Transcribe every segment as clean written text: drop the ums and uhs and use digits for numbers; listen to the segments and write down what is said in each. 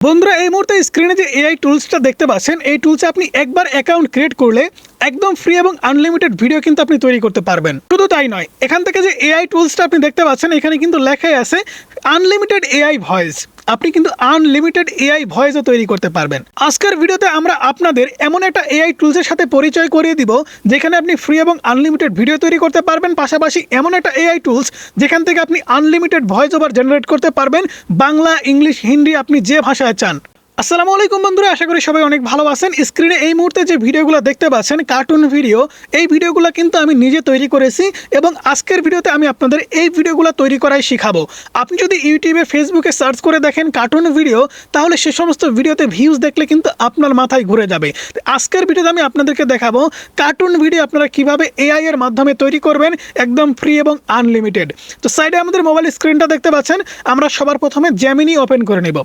বন্ধুরা এই মুহূর্তে স্ক্রিনে যে এআই টুলসটা দেখতে পাচ্ছেন, এই টুলসে আপনি একবার অ্যাকাউন্ট ক্রিয়েট করলে একদম ফ্রি এবং আনলিমিটেড ভিডিও কিন্তু আপনি তৈরি করতে পারবেন। শুধু তাই নয়, এখান থেকে যে এআই টুলসটা আপনি দেখতে পাচ্ছেন এখানে কিন্তু লেখাই আছে আনলিমিটেড এআই ভয়েস। আপনি কিন্তু আনলিমিটেড এআই ভয়েসও তৈরি করতে পারবেন। আজকের ভিডিওতে আমরা আপনাদের এমন একটা এআই টুলসের সাথে পরিচয় করিয়ে দিব যেখানে আপনি ফ্রি এবং আনলিমিটেড ভিডিও তৈরি করতে পারবেন, পাশাপাশি এমন একটা এআই টুলস যেখান থেকে আপনি আনলিমিটেড ভয়েস ওভার জেনারেট করতে পারবেন, বাংলা, ইংলিশ, হিন্দি, আপনি যে ভাষায় চান। আসসালামু আলাইকুম বন্ধুরা, আশা করি সবাই অনেক ভালো আছেন। স্ক্রিনে এই মুহূর্তে যে ভিডিওগুলো দেখতে পাচ্ছেন কার্টুন ভিডিও, এই ভিডিওগুলো কিন্তু আমি নিজে তৈরি করেছি এবং আজকের ভিডিওতে আমি আপনাদের এই ভিডিওগুলো তৈরি করাই শিখাবো। আপনি যদি ইউটিউবে, ফেসবুকে সার্চ করে দেখেন কার্টুন ভিডিও, তাহলে সে সমস্ত ভিডিওতে ভিউজ দেখলে কিন্তু আপনার মাথায় ঘুরে যাবে। আজকের ভিডিওতে আমি আপনাদেরকে দেখাবো কার্টুন ভিডিও আপনারা কিভাবে এআই এর মাধ্যমে তৈরি করবেন একদম ফ্রি এবং আনলিমিটেড। তো সাইডে আমাদের মোবাইল স্ক্রিনটা দেখতে পাচ্ছেন, আমরা সবার প্রথমে জেমিনি ওপেন করে নেব।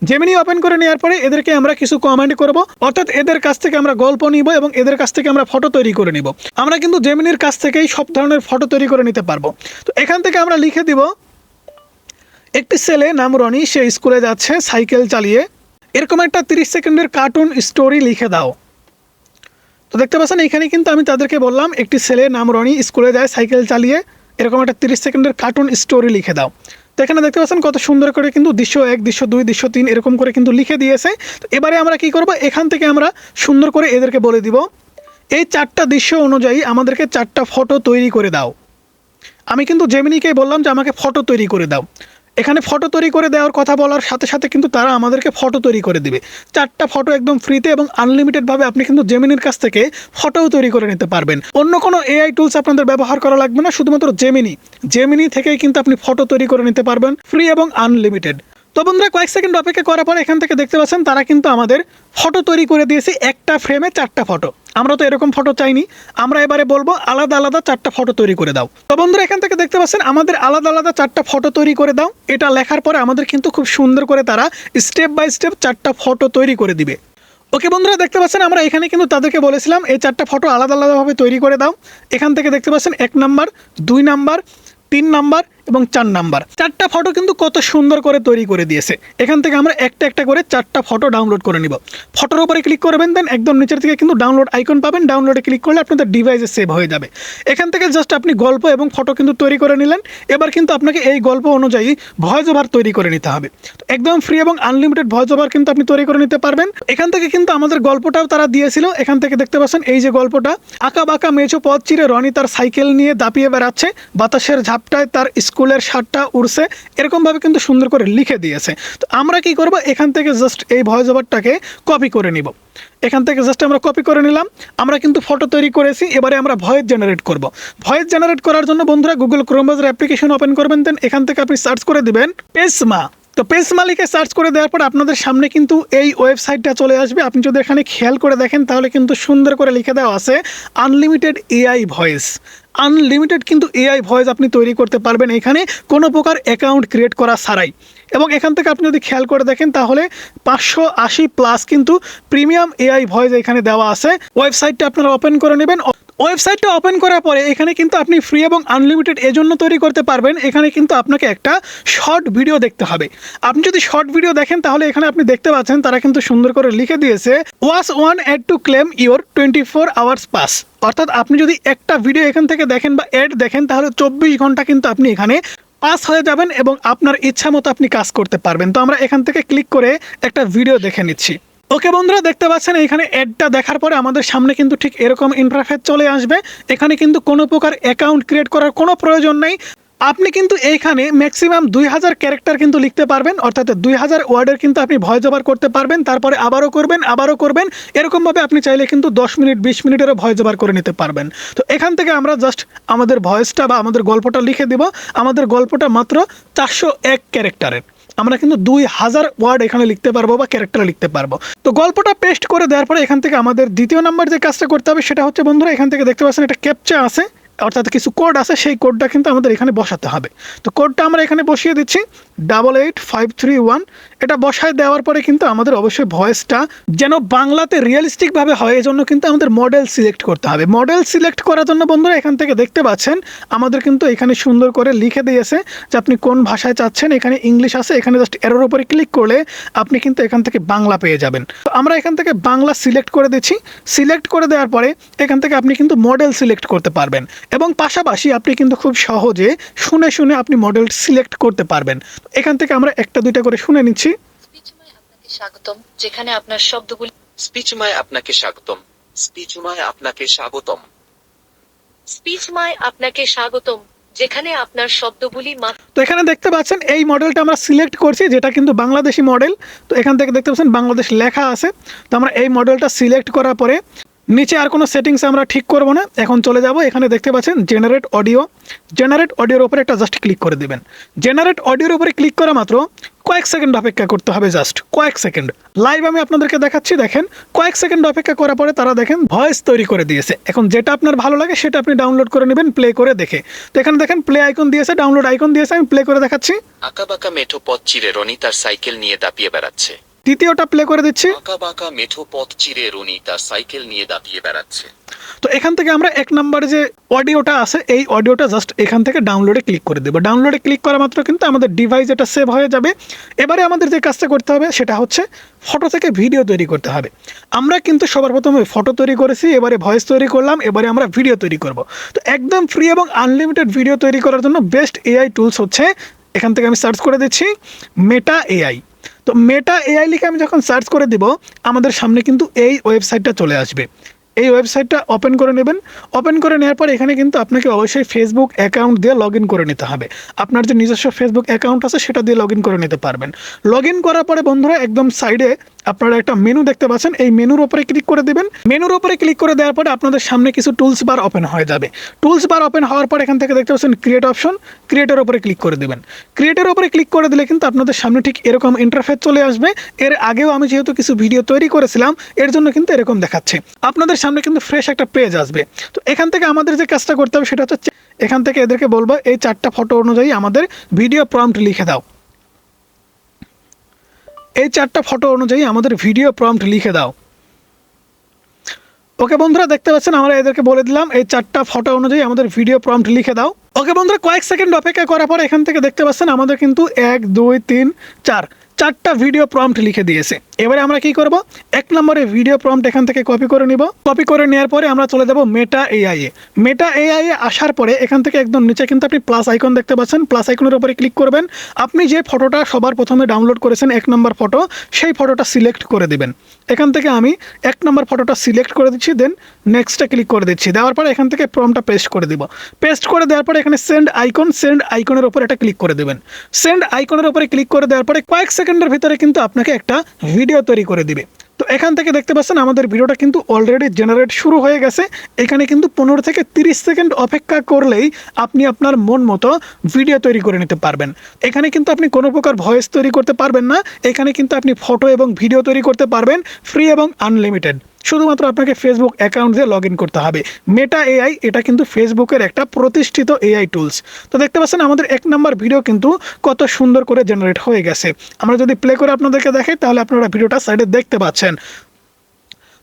জেমিনি ওপেন করে নেওয়ার পরে এদেরকে আমরা কিছু কমেন্ট করব, অর্থাৎ এদের কাছ থেকে আমরা গল্প নিব এবং এদের কাছ থেকে আমরা ফটো তৈরি করে নিব। আমরা কিন্তু জেমিনির কাছ থেকেই সব ধরনের ফটো তৈরি করে নিতে পারবো। তো এখান থেকে আমরা লিখে দিব, একটি ছেলে নাম রনি, সে স্কুলে যাচ্ছে সাইকেল চালিয়ে। এরকম একটা 30 সেকেন্ডের কার্টুন স্টোরি লিখে দাও। তো দেখতে পাচ্ছেন এখানে কিন্তু আমি তাদেরকে বললাম একটি ছেলে নাম রনি স্কুলে যায় সাইকেল চালিয়ে, এরকম একটা 30 সেকেন্ডের কার্টুন স্টোরি লিখে দাও। তো এখানে দেখতে পাচ্ছেন কত সুন্দর করে কিন্তু দৃশ্য 1, দৃশ্য 2, দৃশ্য 3 এরকম করে কিন্তু লিখে দিয়েছে। তো এবারে আমরা কি করব, এখান থেকে আমরা সুন্দর করে এদেরকে বলে দিব এই 4টা দৃশ্য অনুযায়ী আমাদেরকে 4টা ফটো তৈরি করে দাও। আমি কিন্তু জেমিনিকে বললাম যে আমাকে ফটো তৈরি করে দাও। এখানে ফটো তৈরি করে দেওয়ার কথা বলার সাথে সাথে কিন্তু তারা আমাদেরকে ফটো তৈরি করে দিবে। 4টা ফটো একদম ফ্রিতে এবং আনলিমিটেডভাবে আপনি কিন্তু জেমিনির কাছ থেকে ফটোও তৈরি করে নিতে পারবেন। অন্য কোনো এআই টুলস আপনাদের ব্যবহার করা লাগবে না, শুধুমাত্র জেমিনি থেকেই কিন্তু আপনি ফটো তৈরি করে নিতে পারবেন ফ্রি এবং আনলিমিটেড। তো বন্ধুরা কয়েক সেকেন্ড অপেক্ষা করার পর এখান থেকে দেখতে পাচ্ছেন তারা কিন্তু আমাদের ফটো তৈরি করে দিয়েছে, একটা ফ্রেমে 4টা ফটো। আমরা তো এরকম ফটো চাইনি, আমরা এবারে বলবো আলাদা আলাদা 4টা ফটো তৈরি করে দাও। তো বন্ধুরা এখান থেকে দেখতে পাচ্ছেন আমাদের আলাদা আলাদা 4টা ফটো তৈরি করে দাও। এটা লেখার পরে আমাদের কিন্তু খুব সুন্দর করে তারা স্টেপ বাই স্টেপ 4টা ফটো তৈরি করে দিবে। ওকে বন্ধুরা দেখতে পাচ্ছেন আমরা এখানে কিন্তু তাদেরকে বলেছিলাম এই 4টা ফটো আলাদা আলাদাভাবে তৈরি করে দাও। এখান থেকে দেখতে পাচ্ছেন 1 নাম্বার, 2 নাম্বার, 3 নাম্বার এবং 4 নাম্বার 4টা ফটো কিন্তু কত সুন্দর করে তৈরি করে দিয়েছে। এখান থেকে আমরা একটা একটা করে 4টা ফটো ডাউনলোড করে নিব। ফটোর উপরে ক্লিক করবেন, দেন একদম নিচের থেকে কিন্তু ডাউনলোড আইকন পাবেন। ডাউনলোডে ক্লিক করলে আপনাদের ডিভাইসে সেভ হয়ে যাবে। এখান থেকে জাস্ট আপনি গল্প এবং ফটো কিন্তু তৈরি করে নিলেন। এবার কিন্তু আপনাকে এই গল্প অনুযায়ী ভয়েস ওভার তৈরি করে নিতে হবে। একদম ফ্রি এবং আনলিমিটেড ভয়েস ওভার কিন্তু আপনি তৈরি করে নিতে পারবেন। এখান থেকে কিন্তু আমাদের গল্পটাও তারা দিয়েছিল। এখান থেকে দেখতে পাচ্ছেন এই যে গল্পটা, আঁকা বাঁকা মেছো পথ চিরে রনি তার সাইকেল নিয়ে দাপিয়ে বেড়াচ্ছে, বাতাসের ঝাপটায় তার স্কুলের শার্টটা উড়ছে, এরকমভাবে কিন্তু সুন্দর করে লিখে দিয়েছে। তো আমরা কি করব, এখান থেকে জাস্ট এই ভয়েস ওভারটাকে কপি করে নিব। এখান থেকে জাস্ট আমরা কপি করে নিলাম। আমরা কিন্তু ফটো তৈরি করেছি, এবারে আমরা ভয়েস জেনারেট করব। ভয়েস জেনারেট করার জন্য বন্ধুরা Google Chrome browser application open করবেন, দেন এখান থেকে আপনি সার্চ করে দিবেন পেসমা। তো পেসমা লিখে সার্চ করে দেওয়ার পর আপনাদের সামনে কিন্তু এই ওয়েবসাইটটা চলে আসবে। আপনি যদি এখানে খেয়াল করে দেখেন তাহলে কিন্তু সুন্দর করে লিখে দেওয়া আছে আনলিমিটেড এআই ভয়েস। আনলিমিটেড কিন্তু এআই ভয়েস আপনি তৈরি করতে পারবেন এখানে কোনো প্রকার অ্যাকাউন্ট ক্রিয়েট করা ছাড়াই। এবং এখান থেকে আপনি যদি খেয়াল করে দেখেন তাহলে 580+ কিন্তু প্রিমিয়াম এআই ভয়েস এখানে দেওয়া আছে। ওয়েবসাইটটা আপনারা ওপেন করে নেবেন। ওয়েবসাইটটা ওপেন করার পরে এখানে কিন্তু আপনি ফ্রি এবং আনলিমিটেড এজন্য তৈরি করতে পারবেন, এখানে কিন্তু আপনাকে একটা শর্ট ভিডিও দেখতে হবে। আপনি যদি শর্ট ভিডিও দেখেন তাহলে এখানে আপনি দেখতে পাচ্ছেন তারা কিন্তু সুন্দর করে লিখে দিয়েছে watch 1 ad to claim your 24 hours pass. অর্থাৎ আপনি যদি একটা ভিডিও এখান থেকে দেখেন বা অ্যাড দেখেন তাহলে 24 ঘন্টা কিন্তু আপনি এখানে পাস হয়ে যাবেন এবং আপনার ইচ্ছা মতো আপনি কাজ করতে পারবেন। তো আমরা এখান থেকে ক্লিক করে একটা ভিডিও দেখে নিচ্ছি। ওকে বন্ধুরা দেখতে পাচ্ছেন এখানে অ্যাডটা দেখার পরে আমাদের সামনে কিন্তু ঠিক এরকম ইন্টারফেস চলে আসবে। এখানে কিন্তু কোনো প্রকার অ্যাকাউন্ট ক্রিয়েট করার কোনো প্রয়োজন নেই। আপনি কিন্তু এইখানে ম্যাক্সিমাম 2000 ক্যারেক্টার কিন্তু লিখতে পারবেন, অর্থাৎ 2000 ওয়ার্ডের কিন্তু আপনি ভয়েস ওভার করতে পারবেন। তারপরে আবারও করবেন, এরকমভাবে আপনি চাইলে কিন্তু 10 মিনিট 20 মিনিটেরও ভয়েস ওভার করে নিতে পারবেন। তো এখান থেকে আমরা জাস্ট আমাদের ভয়েসটা বা আমাদের গল্পটা লিখে দিব। আমাদের গল্পটা মাত্র 401 ক্যারেক্টারের। আমরা কিন্তু 2000 ওয়ার্ড এখানে লিখতে পারবো বা ক্যারেক্টার লিখতে পারবো। তো গল্পটা পেস্ট করে দেওয়ার পরে এখান থেকে আমাদের দ্বিতীয় নাম্বার যে কাজটা করতে হবে সেটা হচ্ছে বন্ধুরা এখান থেকে দেখতে পাচ্ছেন একটা ক্যাপচা আছে, অর্থাৎ কিছু কোড আছে, সেই কোডটা কিন্তু আমাদের এখানে বসাতে হবে। তো কোডটা আমরা এখানে বসিয়ে দিচ্ছি 88531 এটা বসায় দেওয়ার পরে কিন্তু আমাদের অবশ্যই ভয়েসটা যেন বাংলাতে রিয়েলিস্টিক ভাবে হয়, এজন্য কিন্তু আমাদের মডেল সিলেক্ট করতে হবে। মডেল সিলেক্ট করার জন্য বন্ধুরা এখান থেকে দেখতে পাচ্ছেন আমাদের কিন্তু এখানে সুন্দর করে লিখে দিয়েছে যে আপনি কোন ভাষায় চাচ্ছেন। এখানে ইংলিশ আছে, এখানে জাস্ট এরোর উপরে ক্লিক করলে আপনি কিন্তু এখান থেকে বাংলা পেয়ে যাবেন। তো আমরা এখান থেকে বাংলা সিলেক্ট করে দিচ্ছি। সিলেক্ট করে দেওয়ার পরে এখান থেকে আপনি কিন্তু মডেল সিলেক্ট করতে পারবেন এবং পাশাপাশি আপনি কিন্তু খুব সহজে শুনে শুনে আপনি মডেল সিলেক্ট করতে পারবেন। এখান থেকে আমরা একটা দুইটা করে শুনে নিচ্ছি। স্পিচময় আপনাকে স্বাগতম, যেখানে আপনার শব্দগুলি স্পিচময় আপনাকে স্বাগতম। স্পিচময় আপনাকে স্বাগতম। স্পিচময় আপনাকে স্বাগতম, যেখানে আপনার শব্দগুলি তো এখানে দেখতে পাচ্ছেন এই মডেলটা আমরা সিলেক্ট করছি, যেটা কিন্তু বাংলাদেশি মডেল। তো এখান থেকে দেখতে পাচ্ছেন বাংলাদেশ লেখা আছে। তো আমরা এই মডেলটা সিলেক্ট করার পরে নিচে আর কোনো সেটিংস আমরা ঠিক করব না, এখন চলে যাব। এখানে দেখতে পাচ্ছেন জেনারেট অডিও। জেনারেট অডিওর উপরে একটা জাস্ট ক্লিক করে দিবেন। জেনারেট অডিওর উপরে ক্লিক করা মাত্র কয়েক সেকেন্ড অপেক্ষা করতে হবে, জাস্ট কয়েক সেকেন্ড। লাইভ আমি আপনাদেরকে দেখাচ্ছি, দেখেন কয়েক সেকেন্ড অপেক্ষা করার পরে তারা দেখেন ভয়েস তৈরি করে দিয়েছে। এখন যেটা আপনার ভালো লাগে সেটা আপনি ডাউনলোড করে নেবেন প্লে করে দেখে। তো এখানে দেখেন প্লে আইকন দিয়েছে, ডাউনলোড আইকন দিয়েছে, আমি প্লে করে দেখাচ্ছি। আঁকাবাঁকা মেঠো পথ চিরে রনি তার সাইকেল নিয়ে দাপিয়ে বেড়াচ্ছে। দ্বিতীয়টা প্লে করে দিচ্ছি। আঁকাবাঁকা মেঠো পথ চিরে রনি তার সাইকেল নিয়ে দাপিয়ে বেড়াচ্ছে। তো এখান থেকে আমরা এক নম্বরে যে অডিওটা আছে এই অডিওটা জাস্ট এখান থেকে ডাউনলোডে ক্লিক করে দেবো। ডাউনলোডে ক্লিক করা মাত্র কিন্তু আমাদের ডিভাইস এটা সেভ হয়ে যাবে। এবারে আমাদের যে কাজটা করতে হবে সেটা হচ্ছে ফটো থেকে ভিডিও তৈরি করতে হবে। আমরা কিন্তু সবার প্রথমে ফটো তৈরি করেছি, এবারে ভয়েস তৈরি করলাম, এবারে আমরা ভিডিও তৈরি করব। তো একদম ফ্রি এবং আনলিমিটেড ভিডিও তৈরি করার জন্য বেস্ট এআই টুলস হচ্ছে, এখান থেকে আমি সার্চ করে দিচ্ছি মেটা এআই। তো মেটা এআই লিখে আমি যখন সার্চ করে দিব আমাদের সামনে কিন্তু এই ওয়েবসাইটটা চলে আসবে। এই ওয়েবসাইটটা ওপেন করে নেবেন। ওপেন করে নেওয়ার পর এখানে কিন্তু আপনাকে অবশ্যই ফেসবুক অ্যাকাউন্ট দিয়ে লগ ইন করে নিতে হবে। আপনার যে নিজস্ব ফেসবুক অ্যাকাউন্ট আছে সেটা দিয়ে লগ ইন করে নিতে পারবেন। লগ ইন করার পরে বন্ধুরা একদম সাইডে আপনারা একটা মেনু দেখতে পাচ্ছেন, এই মেনুর উপরে ক্লিক করে দেবেন। মেনুর উপরে ক্লিক করে দেওয়ার পরে আপনাদের সামনে কিছু টুলস বার ওপেন হয়ে যাবে। টুলস বার ওপেন হওয়ার পর এখান থেকে দেখতে পাচ্ছেন ক্রিয়েট অপশন, ক্রিয়েটের উপরে ক্লিক করে দেবেন। ক্রিয়েটের উপরে ক্লিক করে দিলে কিন্তু আপনাদের সামনে ঠিক এরকম ইন্টারফেস চলে আসবে। এর আগেও আমি যেহেতু কিছু ভিডিও তৈরি করেছিলাম এর জন্য কিন্তু এরকম দেখাচ্ছে। আপনাদের সামনে কিন্তু ফ্রেশ একটা পেজ আসবে। তো এখান থেকে আমাদের যে কাজটা করতে হবে সেটা হচ্ছে এখান থেকে এদেরকে বলবো এই 4টা ফটো অনুযায়ী আমাদের ভিডিও প্রম্পট লিখে দাও। এই 4টা ফটো অনুযায়ী আমাদের ভিডিও প্রম্পট লিখে দাও। ওকে বন্ধুরা, দেখতে পাচ্ছেন আমরা এদেরকে বলে দিলাম এই 4টা ফটো অনুযায়ী আমাদের ভিডিও প্রম্পট লিখে দাও। ওকে বন্ধুরা, কয়েক সেকেন্ড অপেক্ষা করার পর এখান থেকে দেখতে পাচ্ছেন আমাদের কিন্তু 1 2 3 4টা ভিডিও প্রম্পট লিখে দিয়েছে। এবারে আমরা কি করব, এক নম্বরে ভিডিও প্রম্পট এখান থেকে কপি করে নিব। কপি করে নেওয়ার পরে আমরা চলে যাব মেটা এআই এ। মেটা এআই এ আসার পরে এখান থেকে একদম নিচে কিন্তু আপনি প্লাস আইকন দেখতে পাচ্ছেন। প্লাস আইকনের উপরে ক্লিক করবেন। আপনি যে ফটোটা সবার প্রথমে ডাউনলোড করেছেন 1 নম্বর ফটো, সেই ফটোটা সিলেক্ট করে দিবেন। এখান থেকে আমি 1 নম্বর ফটোটা সিলেক্ট করে দিচ্ছি, দেন নেক্সটে ক্লিক করে দিচ্ছি। দেওয়ার পরে এখান থেকে প্রম্পটটা পেস্ট করে দিব। পেস্ট করে দেওয়ার পরে এখানে সেন্ড আইকন, সেন্ড আইকনের উপরে এটা ক্লিক করে দেবেন। সেন্ড আইকনের উপরে ক্লিক করে দেওয়ার পরে কয়েক সেকেন্ডের ভিতরে কিন্তু আপনাকে একটা ভিডিও তৈরি করে দিবে। তো এখান থেকে দেখতে পাচ্ছেন আমাদের ভিডিওটা কিন্তু অলরেডি জেনারেট শুরু হয়ে গেছে। এখানে কিন্তু 15 থেকে 30 সেকেন্ড অপেক্ষা করলেই আপনি আপনার মন মতো ভিডিও তৈরি করে নিতে পারবেন। এখানে কিন্তু আপনি কোনো প্রকার ভয়েস তৈরি করতে পারবেন না, এখানে কিন্তু আপনি ফটো এবং ভিডিও তৈরি করতে পারবেন ফ্রি এবং আনলিমিটেড। শুধুমাত্র আপনাকে ফেসবুক অ্যাকাউন্ট দিয়ে লগ ইন করতে হবে। মেটা এআই এটা কিন্তু ফেসবুকের একটা প্রতিষ্ঠিত এআই টুলস। তো দেখতে পাচ্ছেন আমাদের 1 নম্বর ভিডিও কিন্তু কত সুন্দর করে জেনারেট হয়ে গেছে। আমরা যদি প্লে করে আপনাদেরকে দেখাই তাহলে আপনারা ভিডিওটা সাইডে দেখতে পাচ্ছেন।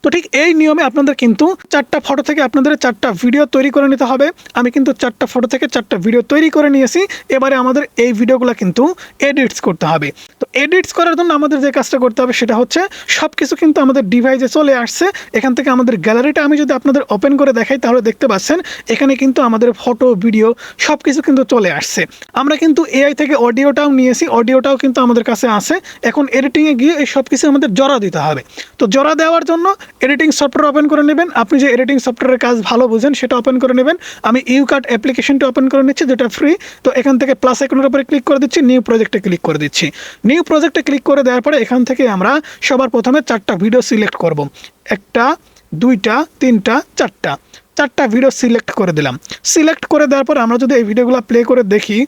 তো ঠিক এই নিয়মে আপনাদের কিন্তু 4টা ফটো থেকে আপনাদের 4টা ভিডিও তৈরি করে নিতে হবে। আমি কিন্তু 4টা ফটো থেকে 4টা ভিডিও তৈরি করে নিয়েছি। এবারে আমাদের এই ভিডিওগুলো কিন্তু এডিটস করতে হবে। তো এডিটস করার জন্য আমাদের যে কাজটা করতে হবে সেটা হচ্ছে সব কিছু কিন্তু আমাদের ডিভাইসে চলে আসছে। এখান থেকে আমাদের গ্যালারিটা আমি যদি আপনাদের ওপেন করে দেখাই তাহলে দেখতে পাচ্ছেন এখানে কিন্তু আমাদের ফটো ভিডিও সব কিছু কিন্তু চলে আসছে। আমরা কিন্তু এআই থেকে অডিওটাও নিয়েছি, অডিওটাও কিন্তু আমাদের কাছে আছে। এখন এডিটিংয়ে গিয়ে এই সব কিছু আমাদের জোড়া দিতে হবে। তো জোড়া দেওয়ার জন্য এডিটিং সফটওয়্যার ওপেন করে নেবেন। আপনি যে এডিটিং সফটওয়্যারের কাজ ভালো বুঝেন সেটা ওপেন করে নেবেন। আমি ইউকাট অ্যাপ্লিকেশনটা ওপেন করে নিচ্ছি, যেটা ফ্রি। তো এখান থেকে প্লাস আইকনের উপরে ক্লিক করে দিচ্ছি, নিউ প্রজেক্টে ক্লিক করে দিচ্ছি। নিউ প্রজেক্টে ক্লিক করে দেওয়ার পরে এখান থেকে আমরা সবার প্রথমে 4টা ভিডিও সিলেক্ট করব। 1টা 2টা 3টা 4টা ভিডিও সিলেক্ট করে দিলাম। সিলেক্ট করে দেওয়ার পর আমরা যদি এই ভিডিওগুলো প্লে করে দেখি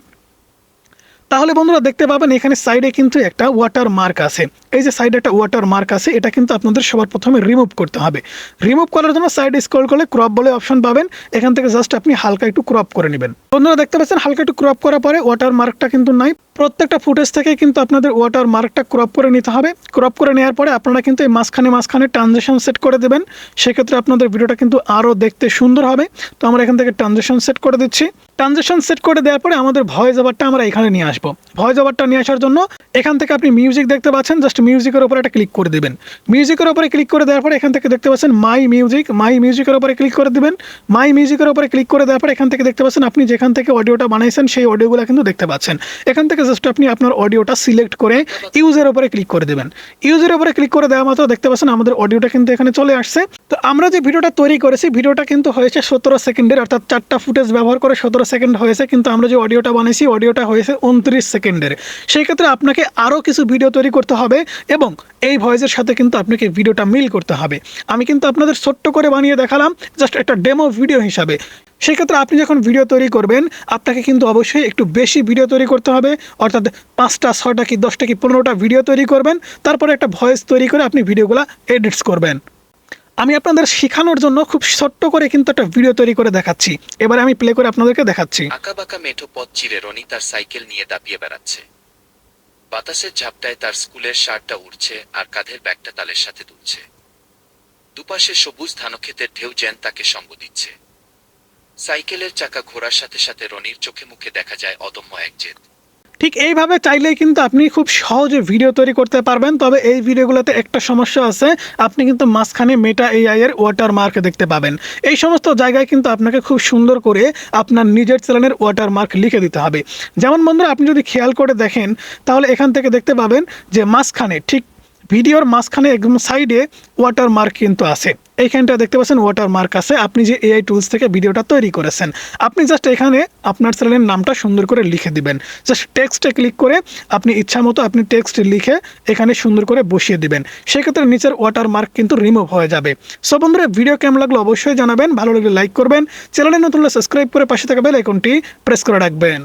তাহলে বন্ধুরা দেখতে পাবেন এখানে সাইডে কিন্তু একটা ওয়াটার মার্ক আছে। এই যে সাইডে একটা ওয়াটার মার্ক আছে, এটা কিন্তু আপনাদের সবার প্রথমে রিমুভ করতে হবে। রিমুভ করার জন্য সাইডে স্ক্রল করলে ক্রপ বলে অপশন পাবেন। এখান থেকে জাস্ট আপনি হালকা একটু ক্রপ করে নেবেন। বন্ধুরা দেখতে পাচ্ছেন হালকা একটু ক্রপ করার পরে ওয়াটার মার্কটা কিন্তু নাই। প্রত্যেকটা ফুটেজ থেকে কিন্তু আপনাদের ওয়াটার মার্কটা ক্রপ করে নিতে হবে। ক্রপ করে নেওয়ার পরে আপনারা কিন্তু এই মাঝখানে ট্রানজিশন সেট করে দেবেন। সেক্ষেত্রে আপনাদের ভিডিওটা কিন্তু আরও দেখতে সুন্দর হবে। তো আমরা এখান থেকে ট্রানজিশন সেট করে দিচ্ছি। ট্রানজিশন সেট করে দেওয়ার পরে আমাদের ভয়েস ওভারটা আমরা এখানে নিয়ে আসবো। ভয়েস ওভারটা নিয়ে আসার জন্য এখান থেকে আপনি মিউজিক দেখতে পাচ্ছেন, জাস্ট মিউজিকের উপরে একটা ক্লিক করে দেবেন। মিউজিকের উপরে ক্লিক করে দেওয়ার পরে এখান থেকে দেখতে পাচ্ছেন মাই মিউজিকের উপরে ক্লিক করে দেবেন। মাই মিউজিকের উপরে ক্লিক করে দেওয়ার পরে এখান থেকে দেখতে পাচ্ছেন আপনি যেখান থেকে অডিওটা বানাইছেন সেই অডিওগুলো কিন্তু দেখতে পাচ্ছেন। এখান থেকে জাস্ট আপনি আপনার অডিওটা সিলেক্ট করে ইউজের উপরে ক্লিক করে দেবেন। ইউজের উপরে ক্লিক করে দেওয়া মাত্র দেখতে পাচ্ছেন আমাদের অডিওটা কিন্তু এখানে চলে আসছে। তো আমরা যে ভিডিওটা তৈরি করেছি, ভিডিওটা কিন্তু হয়েছে 17 সেকেন্ডের, অর্থাৎ 4টা ফুটেজ ব্যবহার করে 17 সেকেন্ড হয়েছে। কিন্তু আমরা যে অডিওটা বানিয়েছি অডিওটা হয়েছে 29 সেকেন্ডের। সেই ক্ষেত্রে আপনাকে আরও কিছু ভিডিও তৈরি করতে হবে এবং এই ভয়েসের সাথে কিন্তু আপনাকে ভিডিওটা মিল করতে হবে। আমি কিন্তু আপনাদের ছোট্ট করে বানিয়ে দেখালাম জাস্ট একটা ডেমো ভিডিও হিসাবে। সেক্ষেত্রে আপনি যখন ভিডিও তৈরি করবেন আপনাকে কিন্তু অবশ্যই একটু বেশি ভিডিও তৈরি করতে হবে, অর্থাৎ 5টা 6টা কি 10টা কি 15টা ভিডিও তৈরি করবেন। তারপরে একটা ভয়েস তৈরি করে আপনি ভিডিওগুলো এডিটস করবেন। আমি আপনাদের শেখানোর জন্য খুব ছোট্ট করে কিন্তু একটা ভিডিও তৈরি করে দেখাচ্ছি। এবারে আমি প্লে করে আপনাদেরকে দেখাচ্ছি। আঁকাবাঁকা মেঠো পথ চিরে রনি তার সাইকেল নিয়ে দাপিয়ে বেড়াচ্ছে। বাতাসের ঝাপটায় তার স্কুলের শার্টটা উড়ছে আর কাঁধের ব্যাগটা তালের সাথে দুলছে। দুপাশে সবুজ ধানক্ষেতের ঢেউ যেন তাকে সঙ্গ দিচ্ছে। সাইকেলের চাকা ঘোরার সাথে সাথে রনির চোখে মুখে দেখা যায় অদম্য এক জেদ। ঠিক এইভাবে চাইলেই কিন্তু আপনি খুব সহজে ভিডিও তৈরি করতে পারবেন। তবে এই ভিডিওগুলোতে একটা সমস্যা আছে, আপনি কিন্তু মাঝখানে মেটা এআই এর ওয়াটার মার্ক দেখতে পাবেন। এই সমস্ত জায়গায় কিন্তু আপনাকে খুব সুন্দর করে আপনার নিজের চ্যানেলের ওয়াটার মার্ক লিখে দিতে হবে। যেমন বন্ধুরা, আপনি যদি খেয়াল করে দেখেন তাহলে এখান থেকে দেখতে পাবেন যে মাঝখানে, ঠিক ভিডিওর মাঝখানে একদম সাইডে ওয়াটার মার্ক কিন্তু আছে। এইখানটা দেখতে পাচ্ছেন ওয়াটার মার্ক আছে। আপনি যে এআই টুলস থেকে ভিডিওটা তৈরি করেছেন, আপনি জাস্ট এখানে আপনার চ্যানেলের নামটা সুন্দর করে লিখে দিবেন। জাস্ট টেক্সটে ক্লিক করে আপনি ইচ্ছা মতো আপনি টেক্সট লিখে এখানে সুন্দর করে বসিয়ে দিবেন। সেক্ষেত্রে নিচের ওয়াটার মার্ক কিন্তু রিমুভ হয়ে যাবে। সো বন্ধুরা, ভিডিও কেমন লাগলো অবশ্যই জানাবেন। ভালো লাগলে লাইক করবেন, চ্যানেলে নতুন হলে সাবস্ক্রাইব করে পাশে থাকা বেল আইকনটি প্রেস করে রাখবেন।